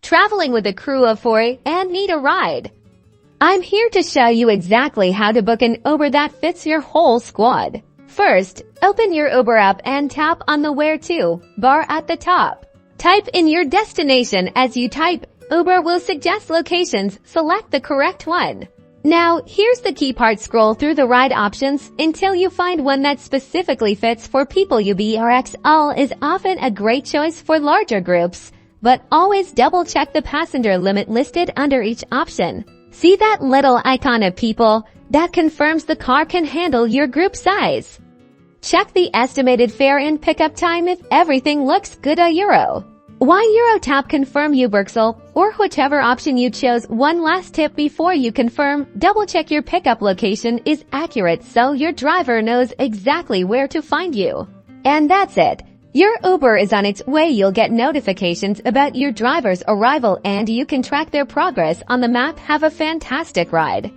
traveling with a crew of 4 and need a ride. I'm here to show you exactly how to book an Uber that fits your whole squad. First, open your Uber app and tap on the Where To bar at the top. Type in your destination. As you type, Uber will suggest locations. Select the correct one. Now, here's the key part. Scroll through the ride options until you find one that specifically fits for people. UberXL is often a great choice for larger groups, but always double-check the passenger limit listed under each option. See that little icon of people? That confirms the car can handle your group size. Check the estimated fare and pickup time. If everything looks good, €1. Why Euro? Tap confirm UberXL or whichever option you chose. One last tip before you confirm, double check your pickup location is accurate so your driver knows exactly where to find you. And that's it. Your Uber is on its way. You'll get notifications about your driver's arrival and you can track their progress on the map. Have a fantastic ride.